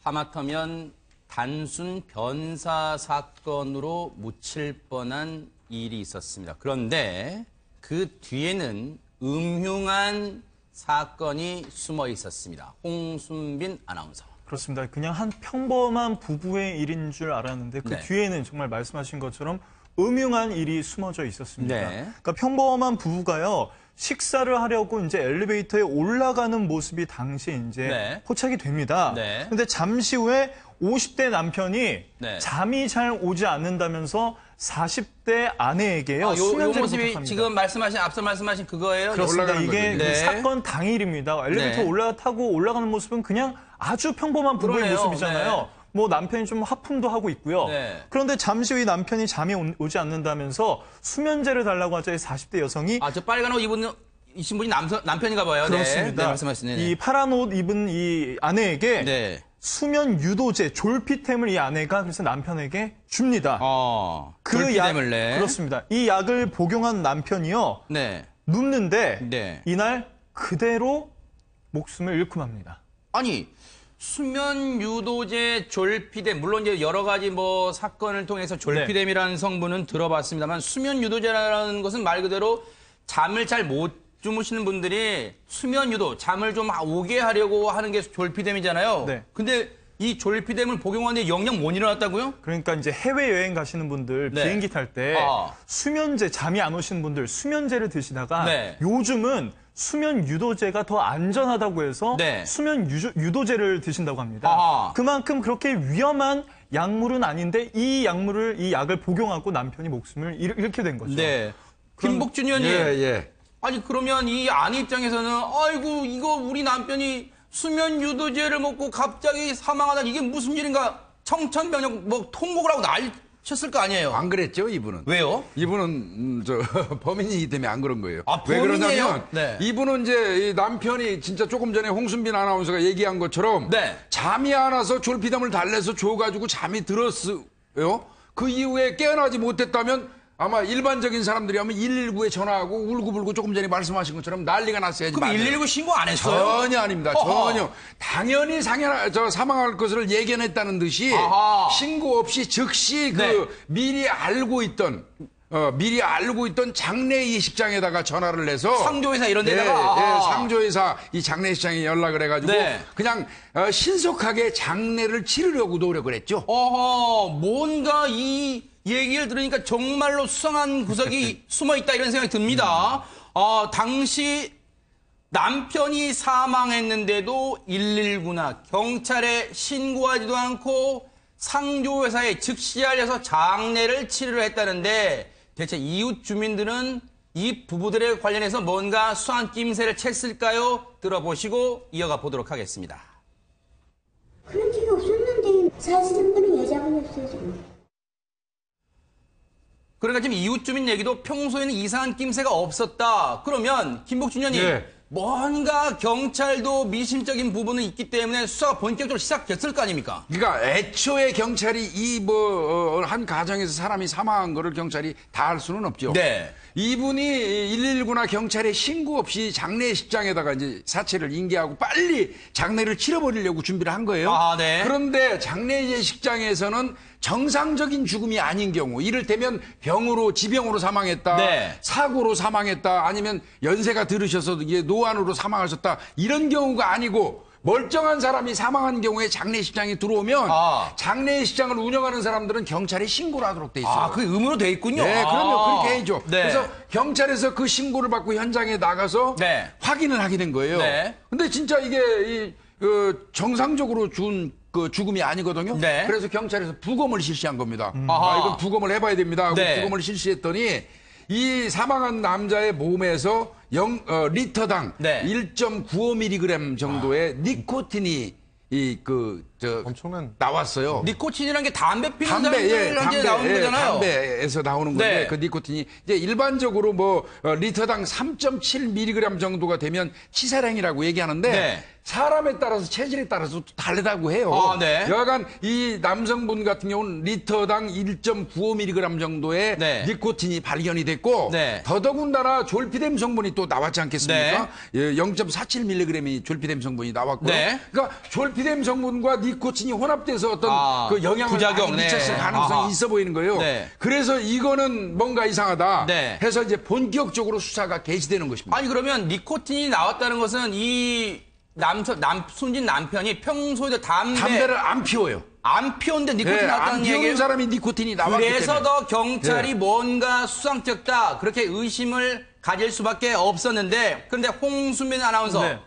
하마터면 단순 변사 사건으로 묻힐 뻔한 일이 있었습니다. 그런데 그 뒤에는 음흉한 사건이 숨어 있었습니다. 홍순빈 아나운서. 그렇습니다. 그냥 한 평범한 부부의 일인 줄 알았는데 그 네. 뒤에는 정말 말씀하신 것처럼 음흉한 일이 숨어져 있었습니다. 네. 그러니까 평범한 부부가요. 식사를 하려고 이제 엘리베이터에 올라가는 모습이 당시에 이제 네. 포착이 됩니다. 네. 근데 잠시 후에 50대 남편이 네. 잠이 잘 오지 않는다면서 40대 아내에게요. 요 수면제를 모습이 부탁합니다. 지금 앞서 말씀하신 그거예요? 그렇습니다. 올라가는 이게 거죠. 그 네. 사건 당일입니다. 엘리베이터 네. 타고 올라가는 모습은 그냥 아주 평범한 부부의 그러네요. 모습이잖아요. 네. 뭐 남편이 좀 하품도 하고 있고요. 네. 그런데 잠시 후에 남편이 잠이 오지 않는다면서 수면제를 달라고 하자 40대 여성이 저 빨간 옷 입은 신분이 남편인가 봐요. 그렇습니다. 네, 말씀하시네. 이 파란 옷 입은 이 아내에게 네. 수면 유도제 졸피템을 이 아내가 그래서 남편에게 줍니다. 졸피뎀을 내. 그렇습니다. 이 약을 복용한 남편이요. 네. 눕는데 네. 이날 그대로 목숨을 잃고 맙니다. 아니, 수면 유도제 졸피뎀, 물론 이제 여러 가지 뭐 사건을 통해서 졸피뎀이라는 성분은 들어봤습니다만 수면 유도제라는 것은 말 그대로 잠을 잘 못 주무시는 분들이 수면 유도, 잠을 좀 오게 하려고 하는 게 졸피뎀이잖아요. 네. 근데 이 졸피뎀을 복용하는데 영영 못 일어났다고요? 그러니까 이제 해외여행 가시는 분들 네. 비행기 탈 때 수면제 잠이 안 오시는 분들 수면제를 드시다가 네. 요즘은 수면 유도제가 더 안전하다고 해서 네. 수면 유도제를 드신다고 합니다. 아하. 그만큼 그렇게 위험한 약물은 아닌데 이 약을 복용하고 남편이 목숨을 잃게 된 거죠. 네. 김복준 의원님. 예. 아니 그러면 이 아내 입장에서는 아이고 이거 우리 남편이 수면 유도제를 먹고 갑자기 사망하다 이게 무슨 일인가 청천벽력 뭐 통곡을 하고 난리쳤을 거 아니에요. 안 그랬죠, 이분은. 왜요? 이분은 범인이기 때문에 안 그런 거예요. 왜 범인이에요? 그러냐면 네. 이분은 이제 이 남편이 진짜 조금 전에 홍순빈 아나운서가 얘기한 것처럼 네. 잠이 안 와서 졸피뎀을 달래서 줘가지고 잠이 들었어요. 그 이후에 깨어나지 못했다면 아마 일반적인 사람들이 하면 119에 전화하고 울고불고 조금 전에 말씀하신 것처럼 난리가 났어야지. 그럼 119 신고 안 했어요? 전혀 아닙니다. 전혀. 당연히 사망할 것을 예견했다는 듯이 아하. 신고 없이 즉시 네. 미리 알고 있던 장례의식장에다가 전화를 해서 상조회사 이런 데다가 상조회사 이 장례식장에 연락을 해가지고 네. 그냥 신속하게 장례를 치르려고 노력을 했죠. 뭔가 이 얘기를 들으니까 정말로 수상한 구석이 숨어 있다 이런 생각이 듭니다. 당시 남편이 사망했는데도 119나 경찰에 신고하지도 않고 상조회사에 즉시 알려서 장례를 치르려 했다는데 대체 이웃 주민들은 이 부부들에 관련해서 뭔가 수상한 낌새를 챘을까요? 들어보시고 이어가 보도록 하겠습니다. 그런 적이 없었는데 사실은 분은 여자분이었어요 지금. 그러니까 지금 이웃 주민 얘기도 평소에는 이상한 낌새가 없었다. 그러면 김복준 의원님 예. 뭔가 경찰도 미심적인 부분은 있기 때문에 수사가 본격적으로 시작됐을 거 아닙니까? 그러니까 애초에 경찰이 한 가정에서 사람이 사망한 거를 경찰이 다 알 수는 없죠. 네. 이분이 119나 경찰에 신고 없이 장례식장에다가 이제 사체를 인계하고 빨리 장례를 치러버리려고 준비를 한 거예요. 네. 그런데 장례식장에서는 정상적인 죽음이 아닌 경우, 이를테면 지병으로 사망했다, 네. 사고로 사망했다, 아니면 연세가 들으셔서 이게 노안으로 사망하셨다, 이런 경우가 아니고 멀쩡한 사람이 사망한 경우에 장례식장에 들어오면 장례식장을 운영하는 사람들은 경찰에 신고를 하도록 돼 있어요. 그게 의무로 돼 있군요. 네, 그럼요. 그렇게 해야죠. 네. 그래서 경찰에서 그 신고를 받고 현장에 나가서 네. 확인을 하게 된 거예요. 네. 근데 진짜 이게 정상적으로 준 죽음이 아니거든요. 네. 그래서 경찰에서 부검을 실시한 겁니다. 아하. 이건 부검을 해봐야 됩니다 하고 네. 부검을 실시했더니 이 사망한 남자의 몸에서 리터당 네. 1.95mg 정도의 니코틴이 엄청난 나왔어요. 니코틴이라는 게 담배 피는 사람들한테 나오는 거잖아요. 담배에서 나오는 건데 네. 그 니코틴이 이제 일반적으로 리터당 3.7mg 정도가 되면 치사량이라고 얘기하는데 네. 사람에 따라서 체질에 따라서 또 다르다고 해요. 아, 네. 여하간 이 남성분 같은 경우는 리터당 1.95mg 정도의 네. 니코틴이 발견이 됐고 네. 더더군다나 졸피뎀 성분이 또 나왔지 않겠습니까? 네. 예, 0.47mg이 졸피뎀 성분이 나왔고요. 네. 그러니까 졸피뎀 성분과 니코틴이 혼합돼서 어떤 그 영향을 부작용, 많이 미쳤을 네. 가능성이 아하. 있어 보이는 거예요. 네. 그래서 이거는 뭔가 이상하다 네. 해서 이제 본격적으로 수사가 개시되는 것입니다. 아니 그러면 니코틴이 나왔다는 것은 이 숨진 남편이 평소에도 담배를 안 피워요. 안 피웠는데 니코틴 예, 안 나왔다는 피우는 얘기예요? 사람이 니코틴이 나왔기 그래서 때문에. 더 경찰이 예. 뭔가 수상쩍다 그렇게 의심을 가질 수밖에 없었는데 그런데 홍수민 아나운서 네.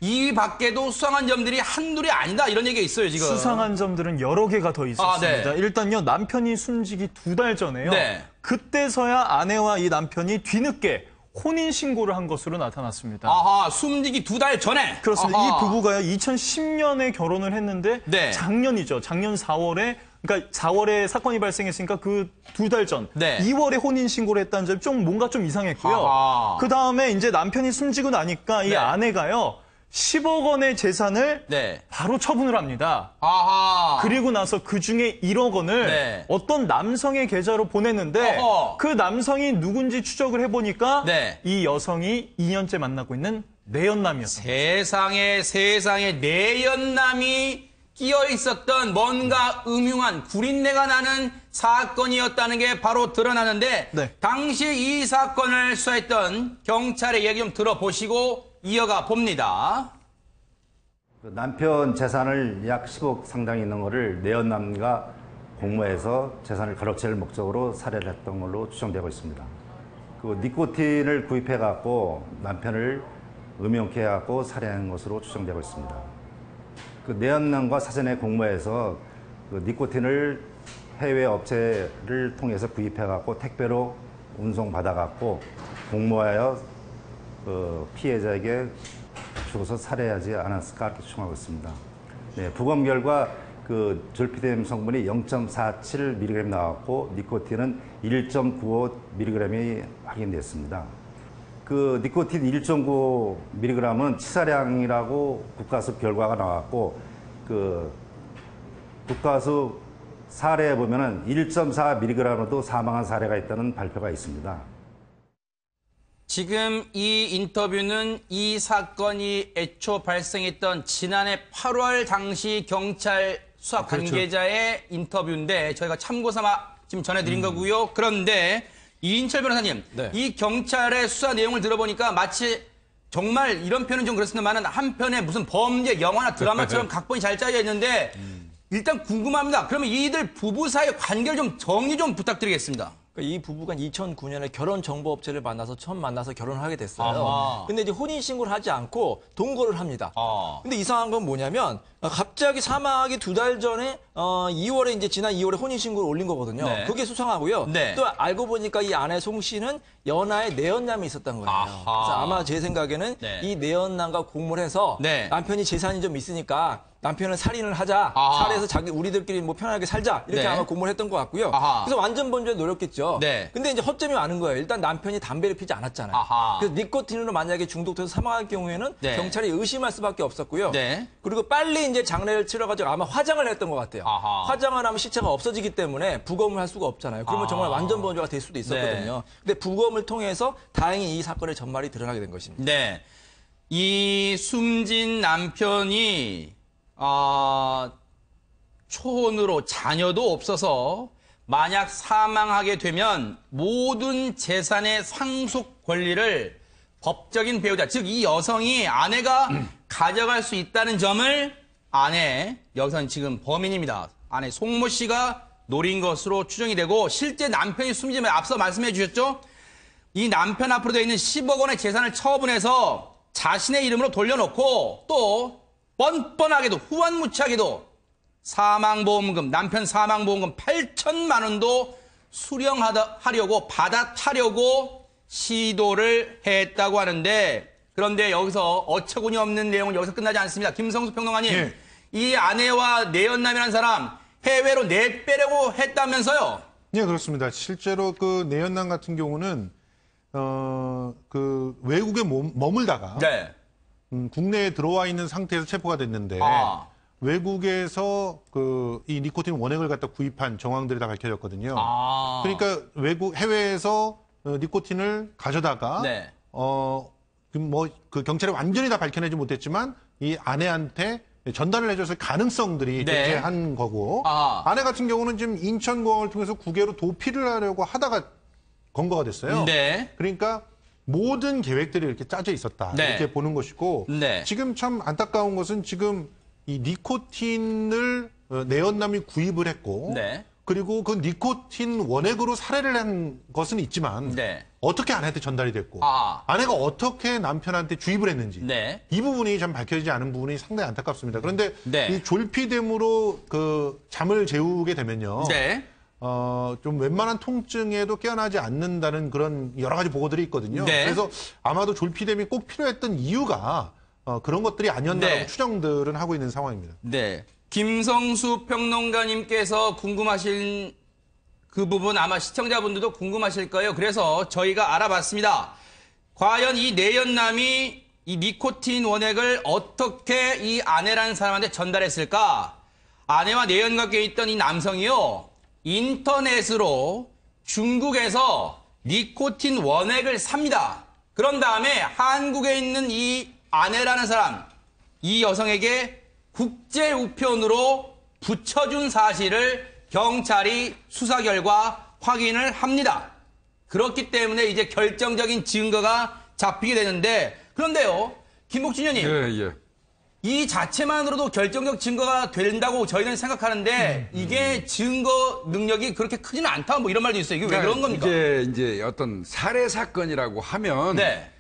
이 밖에도 수상한 점들이 한둘이 아니다 이런 얘기가 있어요 지금. 수상한 점들은 여러 개가 더 있었습니다. 네. 일단요, 남편이 숨지기 2달 전에요. 네. 그때서야 아내와 이 남편이 뒤늦게 혼인신고를 한 것으로 나타났습니다. 아하 숨지기 2달 전에. 그렇습니다. 아하. 이 부부가요, 2010년에 결혼을 했는데 네. 작년이죠. 작년 4월에 그러니까 4월에 사건이 발생했으니까 그 2달 전 네. 2월에 혼인 신고를 했다는 점이 좀 뭔가 좀 이상했고요. 아하. 그 다음에 이제 남편이 숨지고 나니까 이 네. 아내가요 10억 원의 재산을 네. 바로 처분을 합니다. 아하. 그리고 나서 그 중에 1억 원을 네. 어떤 남성의 계좌로 보냈는데 어허. 그 남성이 누군지 추적을 해보니까 네. 이 여성이 2년째 만나고 있는 내연남이었습니다. 세상에 내연남이 끼어 있었던 뭔가 음흉한 구린내가 나는 사건이었다는 게 바로 드러나는데 네. 당시 이 사건을 수사했던 경찰의 얘기 좀 들어보시고 이어가 봅니다. 그 남편 재산을 약 10억 상당히 있는 거를 내연남과 공모해서 재산을 가로채를 목적으로 살해를 했던 걸로 추정되고 있습니다. 그 니코틴을 구입해 갖고 남편을 음흉케 해갖고 살해한 것으로 추정되고 있습니다. 그 내연남과 사전에 공모해서 그 니코틴을 해외 업체를 통해서 구입해 갖고 택배로 운송받아 갖고 공모하여 그 피해자에게 주어서 살해하지 않았을까 이렇게 추정하고 있습니다. 네, 부검 결과 그 졸피뎀 성분이 0.47mg 나왔고 니코틴은 1.95mg이 확인됐습니다. 그 니코틴 1.95mg은 치사량이라고 국가수 결과가 나왔고 그 국가수 사례에 보면은 1.4mg로도 사망한 사례가 있다는 발표가 있습니다. 지금 이 인터뷰는 이 사건이 애초 발생했던 지난해 8월 당시 경찰 수사 관계자의 인터뷰인데 저희가 참고 삼아 지금 전해드린 거고요. 그런데 이인철 변호사님, 네. 이 경찰의 수사 내용을 들어보니까 마치 정말 이런 표현은 좀 그렇습니다만 한편의 무슨 범죄 영화나 드라마처럼 각본이 잘 짜여 있는데 일단 궁금합니다. 그러면 이들 부부 사이의 관계를 좀 정리 좀 부탁드리겠습니다. 그러니까 이 부부가 2009년에 결혼정보업체를 만나서 처음 만나서 결혼을 하게 됐어요. 아하. 근데 이제 혼인신고를 하지 않고 동거를 합니다. 아. 근데 이상한 건 뭐냐면 갑자기 사망하기 2달 전에 2월에 이제 지난 2월에 혼인신고를 올린 거거든요. 네. 그게 수상하고요. 네. 또 알고 보니까 이 아내 송 씨는 연하의 내연남이 있었던 거예요. 아하. 그래서 아마 제 생각에는 네. 이 내연남과 공모를 해서 네. 남편이 재산이 좀 있으니까 남편은 살인을 하자. 아하. 살해해서 우리들끼리 뭐 편하게 살자. 이렇게 네. 아마 공모를 했던 것 같고요. 아하. 그래서 완전 번전에 노렸겠죠. 네. 근데 이제 허점이 많은 거예요. 일단 남편이 담배를 피지 않았잖아요. 아하. 그래서 니코틴으로 만약에 중독돼서 사망할 경우에는 네. 경찰이 의심할 수밖에 없었고요. 네. 그리고 빨리 이제 장례를 치러가지고 아마 화장을 했던 것 같아요. 아하. 화장을 하면 시체가 없어지기 때문에 부검을 할 수가 없잖아요. 그러면 정말 완전 번조가 될 수도 있었거든요. 근데 부검을 통해서 다행히 이 사건의 전말이 드러나게 된 것입니다. 네. 이 숨진 남편이 초혼으로 자녀도 없어서 만약 사망하게 되면 모든 재산의 상속 권리를 법적인 배우자, 즉 이 여성이 아내가 가져갈 수 있다는 점을 여기서는 지금 범인입니다. 아내 송모 씨가 노린 것으로 추정이 되고 실제 남편이 숨지면 앞서 말씀해 주셨죠? 이 남편 앞으로 되어 있는 10억 원의 재산을 처분해서 자신의 이름으로 돌려놓고 또 뻔뻔하게도 후한무치하게도 남편 사망보험금 8천만 원도 수령하려고 받아타려고 시도를 했다고 하는데 그런데 여기서 어처구니 없는 내용은 여기서 끝나지 않습니다. 김성수 평론가님, 예. 이 아내와 내연남이라는 사람 해외로 내빼려고 했다면서요? 네, 그렇습니다. 실제로 그 내연남 같은 경우는 그 외국에 머물다가 네. 국내에 들어와 있는 상태에서 체포가 됐는데 아. 외국에서 이 니코틴 원액을 갖다 구입한 정황들이 다 밝혀졌거든요. 아. 그러니까 해외에서 니코틴을 가져다가 네. 경찰이 완전히 다 밝혀내지 못했지만 이 아내한테 전달을 해줬을 가능성들이 네. 존재한 거고 아. 아내 같은 경우는 지금 인천공항을 통해서 국외로 도피를 하려고 하다가 검거가 됐어요. 네. 그러니까 모든 계획들이 이렇게 짜져 있었다. 네. 이렇게 보는 것이고 네. 지금 참 안타까운 것은 지금 이 니코틴을 내연남이 구입을 했고 네. 그리고 그 니코틴 원액으로 살해를 한 것은 있지만 네. 어떻게 아내한테 전달이 됐고 아. 아내가 어떻게 남편한테 주입을 했는지 네. 이 부분이 참 밝혀지지 않은 부분이 상당히 안타깝습니다. 그런데 네. 이 졸피뎀으로 잠을 재우게 되면요. 네. 좀 웬만한 통증에도 깨어나지 않는다는 그런 여러 가지 보고들이 있거든요. 네. 그래서 아마도 졸피뎀이 꼭 필요했던 이유가 그런 것들이 아니었나라고 네. 추정들은 하고 있는 상황입니다. 네. 김성수 평론가님께서 궁금하신 그 부분 아마 시청자분들도 궁금하실 거예요. 그래서 저희가 알아봤습니다. 과연 이 내연남이 이 니코틴 원액을 어떻게 이 아내라는 사람한테 전달했을까? 아내와 내연관계에 있던 이 남성이요. 인터넷으로 중국에서 니코틴 원액을 삽니다. 그런 다음에 한국에 있는 이 아내라는 사람, 이 여성에게 국제 우편으로 붙여준 사실을 경찰이 수사 결과 확인을 합니다. 그렇기 때문에 이제 결정적인 증거가 잡히게 되는데, 그런데요, 김복진 의원님, 예. 이 자체만으로도 결정적 증거가 된다고 저희는 생각하는데 이게 증거 능력이 그렇게 크지는 않다 뭐 이런 말도 있어요. 이게 왜 그런 겁니까? 이제 어떤 살해 사건이라고 하면 네.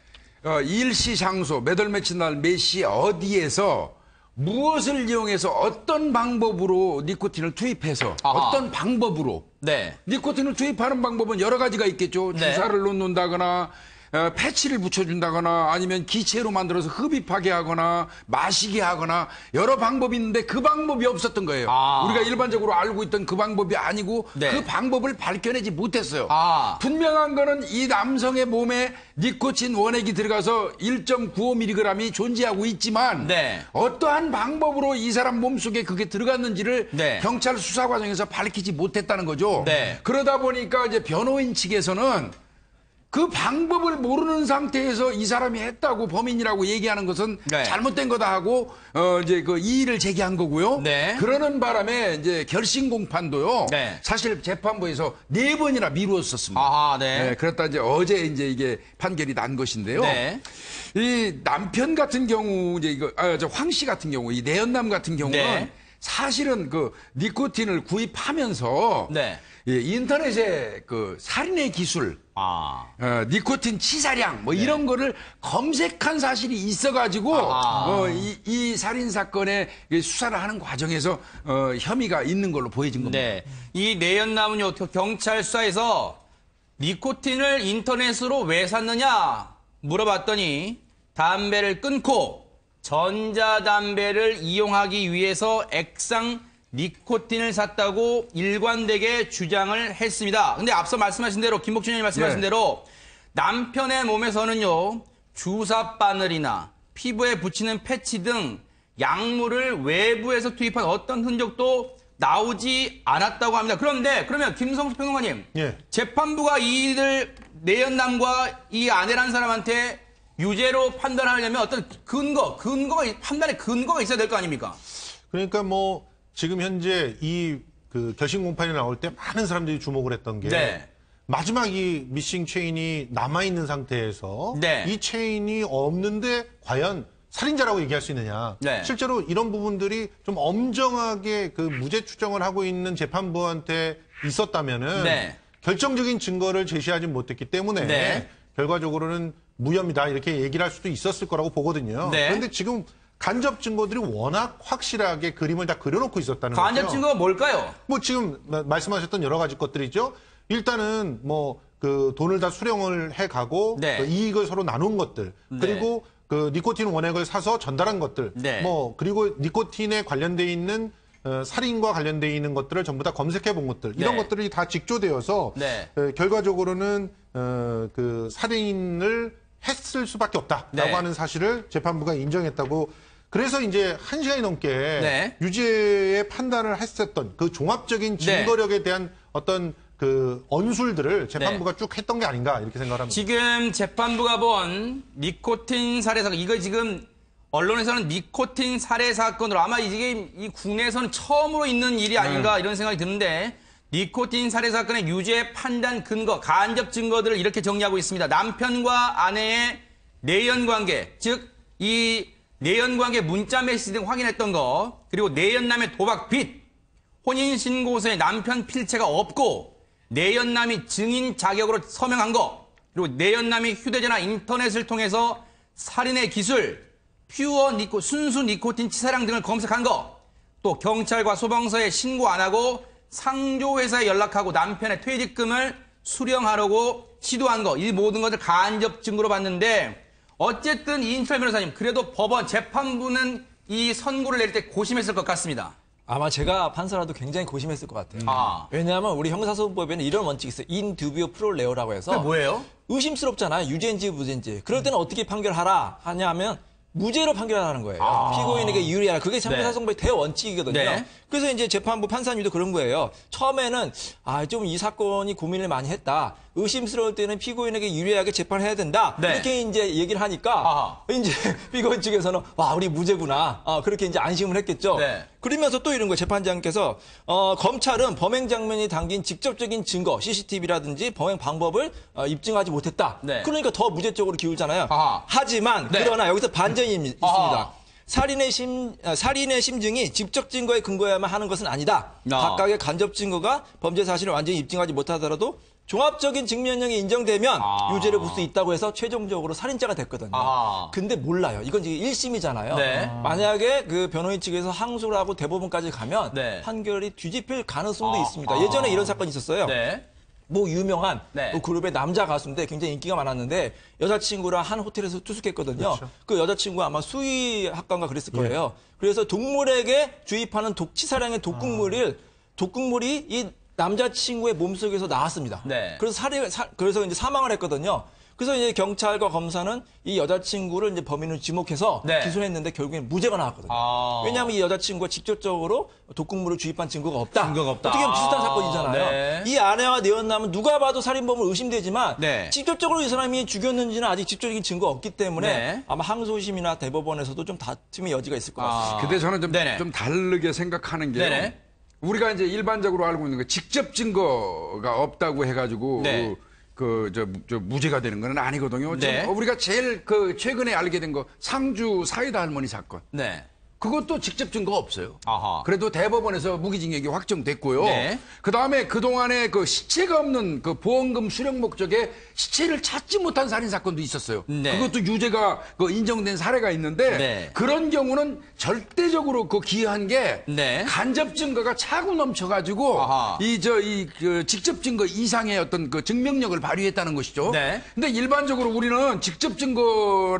일시 장소 몇 월 며칠 날 몇 시 어디에서 무엇을 이용해서 어떤 방법으로 니코틴을 투입해서 아하. 어떤 방법으로 네. 니코틴을 투입하는 방법은 여러 가지가 있겠죠. 네. 주사를 놓는다거나 패치를 붙여준다거나 아니면 기체로 만들어서 흡입하게 하거나 마시게 하거나 여러 방법이 있는데 그 방법이 없었던 거예요. 아. 우리가 일반적으로 알고 있던 그 방법이 아니고 네. 그 방법을 밝혀내지 못했어요. 아. 분명한 거는 이 남성의 몸에 니코틴 원액이 들어가서 1.95mg이 존재하고 있지만 네. 어떠한 방법으로 이 사람 몸속에 그게 들어갔는지를 네. 경찰 수사 과정에서 밝히지 못했다는 거죠. 네. 그러다 보니까 이제 변호인 측에서는 그 방법을 모르는 상태에서 이 사람이 했다고 범인이라고 얘기하는 것은 네. 잘못된 거다 하고 이제 그 이의를 제기한 거고요. 네. 그러는 바람에 이제 결심 공판도요. 네. 사실 재판부에서 4번이나 미루었었습니다. 아하, 네. 그랬다 이제 어제 이제 이게 판결이 난 것인데요. 네. 이 남편 같은 경우 이제 황 씨 같은 경우 이 내연남 같은 경우는 네. 사실은 그 니코틴을 구입하면서 네. 인터넷에 그 살인의 기술 아. 니코틴 치사량 뭐 이런 거를 검색한 사실이 있어가지고 이 살인 사건의 수사를 하는 과정에서 혐의가 있는 걸로 보여진 겁니다. 네. 이 내연남은요, 경찰 수사에서 니코틴을 인터넷으로 왜 샀느냐 물어봤더니 담배를 끊고 전자담배를 이용하기 위해서 액상 니코틴을 샀다고 일관되게 주장을 했습니다. 근데 앞서 말씀하신 대로 김복준 의원님 말씀하신 네. 대로 남편의 몸에서는요. 주사 바늘이나 피부에 붙이는 패치 등 약물을 외부에서 투입한 어떤 흔적도 나오지 않았다고 합니다. 그런데 그러면 김성수 평론가님, 예. 재판부가 이들 내연남과 이 아내라는 사람한테 유죄로 판단하려면 어떤 판단의 근거가 있어야 될 거 아닙니까? 그러니까 지금 현재 이 결심 공판이 나올 때 많은 사람들이 주목을 했던 게 네. 마지막 이 미싱 체인이 남아있는 상태에서 네. 이 체인이 없는데 과연 살인자라고 얘기할 수 있느냐. 네. 실제로 이런 부분들이 좀 엄정하게 무죄 추정을 하고 있는 재판부한테 있었다면은 네. 결정적인 증거를 제시하지 못했기 때문에 네. 결과적으로는 무혐의다 이렇게 얘기를 할 수도 있었을 거라고 보거든요. 네. 그런데 지금 간접 증거들이 워낙 확실하게 그림을 다 그려놓고 있었다는 거죠. 간접 증거가 뭘까요? 지금 말씀하셨던 여러 가지 것들이죠. 일단은 돈을 다 수령을 해가고 네. 그 이익을 서로 나눈 것들 그리고 니코틴 원액을 사서 전달한 것들 네. 그리고 니코틴에 관련돼 있는 살인과 관련돼 있는 것들을 전부 다 검색해 본 것들 이런 네. 것들이 다 직조되어서 네. 결과적으로는 살인을 했을 수밖에 없다라고 네. 하는 사실을 재판부가 인정했다고. 그래서 이제 1시간이 넘게 네. 유죄의 판단을 했었던 그 종합적인 증거력에 대한 어떤 그 언술들을 재판부가 쭉 했던 게 아닌가 이렇게 생각을 합니다. 지금 재판부가 본 니코틴 살해 사건, 이거 지금 언론에서는 니코틴 살해 사건으로 아마 이게 이 국내에서는 처음으로 있는 일이 아닌가 이런 생각이 드는데, 니코틴 살해 사건의 유죄 판단 근거, 간접 증거들을 이렇게 정리하고 있습니다. 남편과 아내의 내연 관계, 즉 이 내연 관계 문자 메시지 등 확인했던 거, 그리고 내연남의 도박 빚, 혼인신고서에 남편 필체가 없고 내연남이 증인 자격으로 서명한 거, 그리고 내연남이 휴대전화 인터넷을 통해서 살인의 기술, 순수 니코틴 치사량 등을 검색한 거, 또 경찰과 소방서에 신고 안 하고 상조회사에 연락하고 남편의 퇴직금을 수령하려고 시도한 거, 이 모든 것을 간접 증거로 봤는데, 어쨌든 이인철 변호사님, 그래도 법원 재판부는 이 선고를 내릴 때 고심했을 것 같습니다. 아마 제가 판사라도 굉장히 고심했을 것 같아요. 아. 왜냐하면 우리 형사소송법에는 이런 원칙이 있어요. in dubio pro reo라고 해서. 그게 뭐예요? 의심스럽잖아요. 유죄인지 무죄인지. 그럴 때는 어떻게 판결하라 하냐면 무죄로 판결하라는 거예요. 피고인에게 유리하라. 그게 형사소송법의 대원칙이거든요. 네. 그래서 이제 재판부 판사님도 그런 거예요. 처음에는 좀 이 사건이 고민을 많이 했다. 의심스러울 때는 피고인에게 유리하게 재판해야 된다. 네. 이렇게 이제 얘기를 하니까 이제 피고인 측에서는 와, 우리 무죄구나. 그렇게 이제 안심을 했겠죠. 네. 그러면서 또 이런 거예요. 재판장께서 검찰은 범행 장면이 담긴 직접적인 증거, CCTV라든지 범행 방법을 입증하지 못했다. 네. 그러니까 더 무죄 쪽으로 기울잖아요. 아하. 하지만 네. 그러나 여기서 반전이 있습니다. 아하. 살인의 심증이 직접 증거에 근거해야만 하는 것은 아니다. 각각의 간접 증거가 범죄 사실을 완전히 입증하지 못하더라도 종합적인 증명력이 인정되면 유죄를 볼 수 있다고 해서 최종적으로 살인자가 됐거든요. 근데 몰라요. 이건 지금 1심이잖아요. 네. 만약에 그 변호인 측에서 항소를 하고 대법원까지 가면 네. 판결이 뒤집힐 가능성도 있습니다. 예전에 이런 사건이 있었어요. 네. 뭐 유명한 네. 뭐 그룹의 남자 가수인데 굉장히 인기가 많았는데 여자친구랑 한 호텔에서 투숙했거든요. 그 여자친구가 아마 수의학과인가 그랬을 거예요. 그래서 동물에게 주입하는 치사량의 독극물이 이 남자친구의 몸속에서 나왔습니다. 네. 그래서 이제 사망을 했거든요. 그래서 이제 경찰과 검사는 이 여자친구를 이제 범인을 지목해서 네. 기소했는데 결국엔 무죄가 나왔거든요. 왜냐하면 이 여자친구가 직접적으로 독극물을 주입한 증거가 없다. 증거가 없다. 어떻게 보면 비슷한 사건이잖아요. 네. 이 아내와 내연남은 누가 봐도 살인범을 의심되지만 네. 직접적으로 이 사람이 죽였는지는 아직 직접적인 증거가 없기 때문에 네. 아마 항소심이나 대법원에서도 좀 다툼의 여지가 있을 것 같습니다. 근데 저는 네네. 좀 다르게 생각하는 게요. 네네. 우리가 이제 일반적으로 알고 있는 거 직접 증거가 없다고 해가지고 네. 저 무죄가 되는 건 아니거든요. 네. 우리가 제일 최근에 알게 된 거 상주 사이다 할머니 사건. 네. 그것도 직접 증거가 없어요. 아하. 그래도 대법원에서 무기징역이 확정됐고요. 네. 그다음에 그동안에 그 시체가 없는 그 보험금 수령 목적에 시체를 찾지 못한 살인 사건도 있었어요. 네. 그것도 유죄가 인정된 사례가 있는데 네. 그런 경우는 절대적으로 기이한 게 네. 간접 증거가 차고 넘쳐가지고 아하. 그 직접 증거 이상의 어떤 그 증명력을 발휘했다는 것이죠. 네. 근데 일반적으로 우리는 직접 증거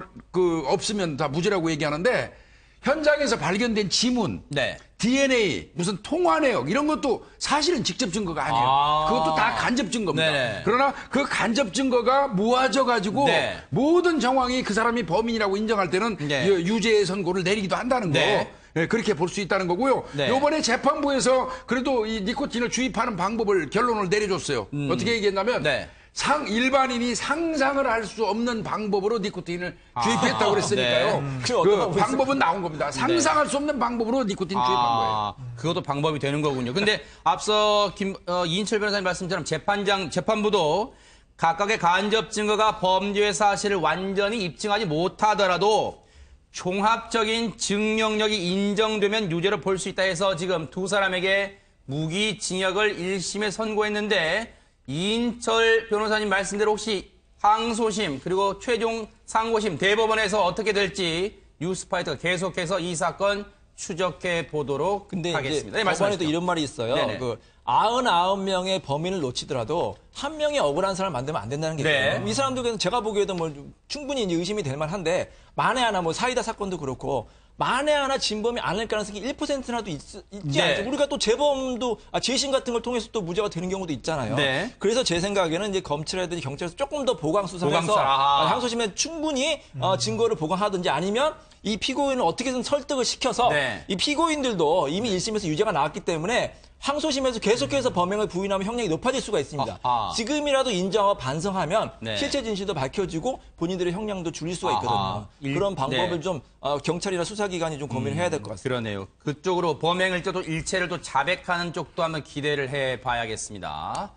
없으면 다 무죄라고 얘기하는데 현장에서 발견된 지문, 네. DNA, 무슨 통화 내역 이런 것도 사실은 직접 증거가 아니에요. 그것도 다 간접 증거입니다. 네네. 그러나 그 간접 증거가 모아져 가지고 네. 모든 정황이 그 사람이 범인이라고 인정할 때는 네. 유죄 선고를 내리기도 한다는 거. 네. 네, 그렇게 볼 수 있다는 거고요. 네. 이번에 재판부에서 그래도 이 니코틴을 주입하는 방법을 결론을 내려줬어요. 어떻게 얘기했냐면 네. 일반인이 상상을 할 수 없는 방법으로 니코틴을 주입했다고 그랬으니까요. 네. 그 방법은 나온 겁니다. 상상할 수 없는 방법으로 니코틴 주입한 거예요. 그것도 방법이 되는 거군요. 근데 앞서 이인철 변호사님 말씀처럼 재판부도 각각의 간접 증거가 범죄 사실을 완전히 입증하지 못하더라도 종합적인 증명력이 인정되면 유죄로 볼 수 있다 해서 지금 두 사람에게 무기징역을 1심에 선고했는데, 이인철 변호사님 말씀대로 혹시 항소심 그리고 최종 상고심 대법원에서 어떻게 될지 뉴스파이터가 계속해서 이 사건 추적해 보도록 근데 하겠습니다. 이제 네, 법안에도 말씀하시죠. 이런 말이 있어요. 네네. 그 99명의 범인을 놓치더라도 한 명이 억울한 사람을 만들면 안 된다는 게 네. 있어요. 이 사람들은 제가 보기에도 뭐 충분히 이제 의심이 될 만한데 만에 하나 뭐 사이다 사건도 그렇고 만에 하나 진범이 아닐 가능성이 1%나도 있지 네. 않죠. 우리가 또 재범도 재심 같은 걸 통해서 또 무죄가 되는 경우도 있잖아요. 네. 그래서 제 생각에는 이제 검찰이라든지 경찰에서 조금 더 보강 수사를 보강 해서 수사, 아하. 항소심에 충분히 증거를 보강하든지 아니면 이 피고인을 어떻게든 설득을 시켜서 네. 이 피고인들도 이미 1심에서 유죄가 나왔기 때문에 항소심에서 계속해서 범행을 부인하면 형량이 높아질 수가 있습니다. 아하. 지금이라도 인정하고 반성하면 네. 실체 진실도 밝혀지고 본인들의 형량도 줄일 수가 있거든요. 아하. 그런 방법을 네. 좀 경찰이나 수사기관이 좀 고민을 해야 될 것 같습니다. 그러네요. 그쪽으로 범행을 또 일체를 또 자백하는 쪽도 한번 기대를 해봐야겠습니다.